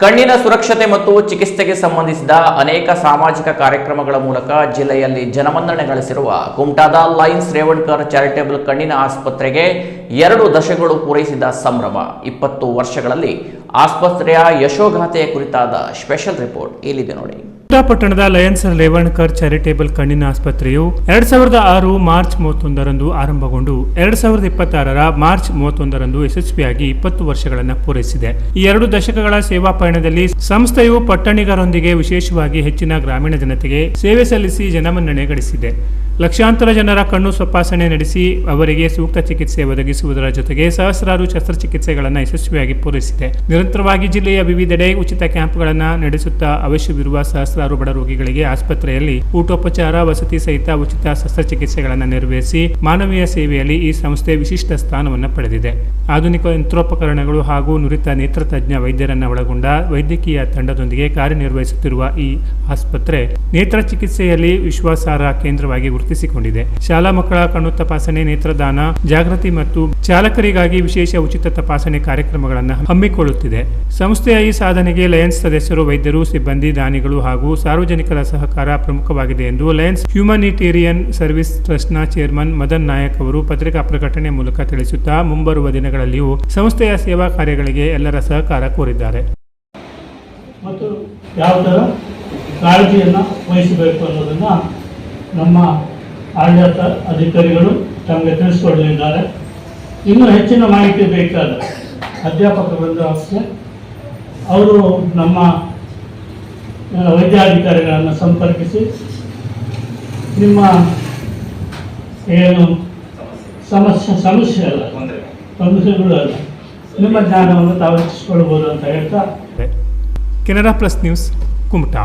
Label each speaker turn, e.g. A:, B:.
A: ಕಣ್ಣಿನ ಸುರಕ್ಷತೆ ಮತ್ತು ಚಿಕಿತ್ಸೆಗೆ ಸಂಬಂಧಿಸಿದ ಅನೇಕ ಸಾಮಾಜಿಕ ಕಾರ್ಯಕ್ರಮಗಳ ಮೂಲಕ ಜಿಲ್ಲೆಯಲ್ಲಿ ಜನಮನ್ನಣೆ ಗಳಿಸಿರುವ ಕುಮಟಾದ ಲಯನ್ಸ್ ರೇವಣ್ಕರ್ ಚಾರಿಟೇಬಲ್ ಕಣ್ಣಿನ ಆಸ್ಪತ್ರೆಗೆ 2 ದಶಕಗಳು ಪೂರೈಸಿದ ಸಂಭ್ರಮ. 20 ವರ್ಷಗಳಲ್ಲಿ ಆಸ್ಪತ್ರೆಯ ಯಶೋಗಾಥೆಯ ಕುರಿತಾದ ಸ್ಪೆಷಲ್ ರಿಪೋರ್ಟ್ ಇಲ್ಲಿದೆ ನೋಡಿ.
B: ಕುಮಟಾ ಪಟ್ಟಣದ ಲಯನ್ಸ್ ರೇವಣ್ಕರ್ ಚಾರಿಟೇಬಲ್ ಕಣ್ಣಿನ ಆಸ್ಪತ್ರೆಯು 2006 ಮಾರ್ಚ್ 31ರಂದು ಆರಂಭಗೊಂಡು 2026 ಮಾರ್ಚ್ 31ರಂದು ಯಶಸ್ವಿಯಾಗಿ 20 ವರ್ಷಗಳನ್ನು ಪೂರೈಸಿದೆ. ಈ 2 ದಶಕಗಳ ಸೇವಾ ಪಯಣದಲ್ಲಿ ಸಂಸ್ಥೆಯು ಪಟ್ಟಣಿಗರೊಂದಿಗೆ ವಿಶೇಷವಾಗಿ ಹೆಚ್ಚಿನ ಗ್ರಾಮೀಣ ಜನತೆಗೆ ಸೇವೆ ಸಲ್ಲಿಸಿ ಜನಮನ್ನಣೆ ಗಳಿಸಿದೆ. ಲಕ್ಷಾಂತರ ಜನರ ಕಣ್ಣು ತಪಾಸಣೆ ನಡೆಸಿ ಅವರಿಗೆ ಸೂಕ್ತ ಚಿಕಿತ್ಸೆ ಒದಗಿಸುವುದರ ಜೊತೆಗೆ ಸಹಸ್ರಾರು ಶಸ್ತ್ರಚಿಕಿತ್ಸೆಗಳನ್ನು ಯಶಸ್ವಿಯಾಗಿ ಪೂರೈಸಿದೆ. ನಿರಂತರವಾಗಿ ಜಿಲ್ಲೆಯ ವಿವಿಧೆಡೆ ಉಚಿತ ಕ್ಯಾಂಪ್ಗಳನ್ನು ನಡೆಸುತ್ತಾ ಅವಶ್ಯವಿರುವ ಸಹಸ್ರಾರು ಬಡ ರೋಗಿಗಳಿಗೆ ಆಸ್ಪತ್ರೆಯಲ್ಲಿ ಊಟೋಪಚಾರ, ವಸತಿ ಸಹಿತ ಉಚಿತ ಶಸ್ತ್ರಚಿಕಿತ್ಸೆಗಳನ್ನು ನೆರವೇರಿಸಿ ಮಾನವೀಯ ಸೇವೆಯಲ್ಲಿ ಈ ಸಂಸ್ಥೆ ವಿಶಿಷ್ಟ ಸ್ಥಾನವನ್ನು ಪಡೆದಿದೆ. ಆಧುನಿಕ ಯಂತ್ರೋಪಕರಣಗಳು ಹಾಗೂ ನುರಿತ ನೇತ್ರತಜ್ಞ ವೈದ್ಯರನ್ನು ಒಳಗೊಂಡ ವೈದ್ಯಕೀಯ ತಂಡದೊಂದಿಗೆ ಕಾರ್ಯನಿರ್ವಹಿಸುತ್ತಿರುವ ಈ ಆಸ್ಪತ್ರೆ ನೇತ್ರ ಚಿಕಿತ್ಸೆಯಲ್ಲಿ ವಿಶ್ವಾಸಾರ್ಹ ಕೇಂದ್ರವಾಗಿ ಗುರುತಿಸಿಕೊಂಡಿದೆ. ಶಾಲಾ ಮಕ್ಕಳ ಕಣ್ಣು ತಪಾಸಣೆ, ನೇತ್ರದಾನ, ಜಾಗೃತಿ ಮತ್ತು ಚಾಲಕರಿಗಾಗಿ ವಿಶೇಷ ಉಚಿತ ತಪಾಸಣೆ ಕಾರ್ಯಕ್ರಮಗಳನ್ನು ಹಮ್ಮಿಕೊಳ್ಳುತ್ತಿದೆ. ಸಂಸ್ಥೆಯ ಈ ಸಾಧನೆಗೆ ಲಯನ್ಸ್ ಸದಸ್ಯರು, ವೈದ್ಯರು, ಸಿಬ್ಬಂದಿ, ದಾನಿಗಳು ಹಾಗೂ ಸಾರ್ವಜನಿಕರ ಸಹಕಾರ ಪ್ರಮುಖವಾಗಿದೆ ಎಂದು ಲಯನ್ಸ್ ಹ್ಯೂಮನಿಟೇರಿಯನ್ ಸರ್ವಿಸ್ ಟ್ರಸ್ಟ್ನ ಚೇರ್ಮನ್ ಮದನ್ ನಾಯಕ್ ಅವರು ಪತ್ರಿಕಾ ಪ್ರಕಟಣೆ ಮೂಲಕ ತಿಳಿಸುತ್ತಾ ಮುಂಬರುವ ದಿನಗಳಲ್ಲಿಯೂ ಸಂಸ್ಥೆಯ ಸೇವಾ ಕಾರ್ಯಗಳಿಗೆ ಎಲ್ಲರ ಸಹಕಾರ ಕೋರಿದ್ದಾರೆ.
C: ಮತ್ತು ಯಾವ ಥರ ಕಾಳಜಿಯನ್ನು ವಹಿಸಬೇಕು ಅನ್ನೋದನ್ನು ನಮ್ಮ ಆಡಳಿತ ಅಧಿಕಾರಿಗಳು ತಮಗೆ ತಿಳಿಸ್ಕೊಡಲಿದ್ದಾರೆ. ಇನ್ನೂ ಹೆಚ್ಚಿನ ಮಾಹಿತಿ ಬೇಕಾದ ಅಧ್ಯಾಪಕ ವೃಂದಕ್ಕೆ ಅವರು ನಮ್ಮ ವೈದ್ಯಾಧಿಕಾರಿಗಳನ್ನು ಸಂಪರ್ಕಿಸಿ ನಿಮ್ಮ ಏನು ಸಮಸ್ಯೆ ಅಲ್ಲ, ತೊಂದರೆಗಳು ಅಲ್ಲ, ನಿಮ್ಮ ಜ್ಞಾನವನ್ನು ತಾವು ಹೆಚ್ಚಿಸಿಕೊಳ್ಬೋದು ಅಂತ ಹೇಳ್ತಾ.
B: Canara plus news, Kumta.